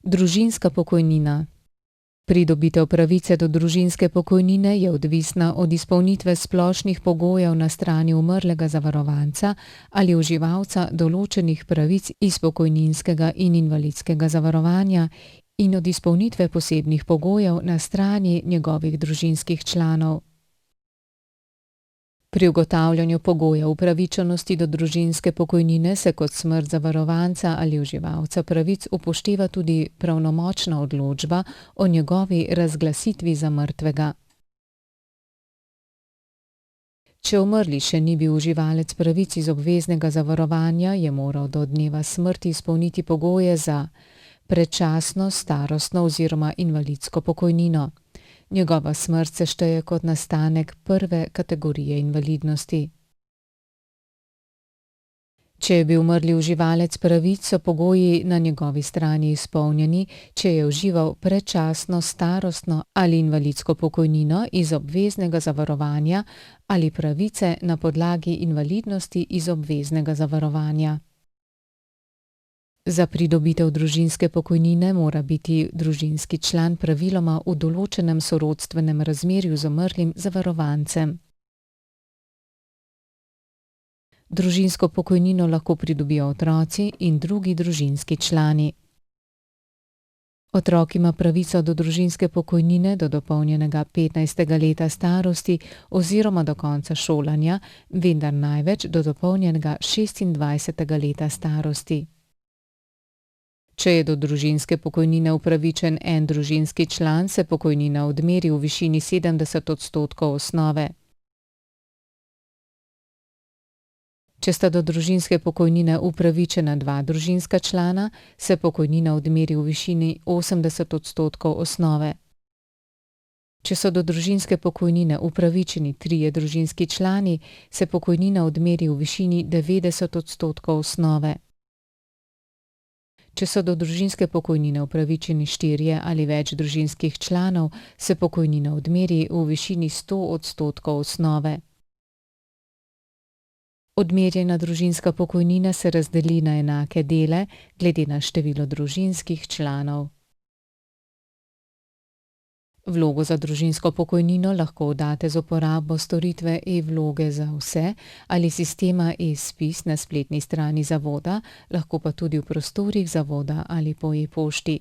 Družinska pokojnina. Pridobitev pravice do družinske pokojnine je odvisna od izpolnitve splošnih pogojev na strani umrlega zavarovanca ali uživalca določenih pravic iz pokojninskega in invalidskega zavarovanja in od izpolnitve posebnih pogojev na strani njegovih družinskih članov. Pri ugotavljanju pogojev upravičenosti do družinske pokojnine se kot smrt zavarovanca ali uživalca pravic upošteva tudi pravnomočna odločba o njegovi razglasitvi za mrtvega. Če umrli še ni bil uživalec pravic iz obveznega zavarovanja, je moral do dneva smrti izpolniti pogoje za predčasno, starostno oziroma invalidsko pokojnino. Njegova smrt se šteje kot nastanek prve kategorije invalidnosti. Če je bil umrli uživalec pravic, so pogoji na njegovi strani izpolnjeni, če je užival predčasno, starostno ali invalidsko pokojnino iz obveznega zavarovanja ali pravice na podlagi invalidnosti iz obveznega zavarovanja. Za pridobitev družinske pokojnine mora biti družinski član praviloma v določenem sorodstvenem razmerju z umrlim zavarovancem. Družinsko pokojnino lahko pridobijo otroci in drugi družinski člani. Otrok ima pravico do družinske pokojnine do dopolnjenega 15. leta starosti oziroma do konca šolanja, vendar največ do dopolnjenega 26. leta starosti. Če je do družinske pokojnine upravičen en družinski član, se pokojnina odmeri v višini 70% osnove. Če sta do družinske pokojnine upravičena dva družinska člana, se pokojnina odmeri v višini 80% osnove. Če so do družinske pokojnine upravičeni trije družinski člani, se pokojnina odmeri v višini 90% osnove. Če so do družinske pokojnine upravičeni štirje ali več družinskih članov, se pokojnina odmeri v višini 100% osnove. Odmerjena družinska pokojnina se razdeli na enake dele glede na število družinskih članov. Vlogo za družinsko pokojnino lahko oddate z uporabo storitve e-vloge za vse ali sistema e-spis na spletni strani zavoda, lahko pa tudi v prostorih zavoda ali po e-pošti.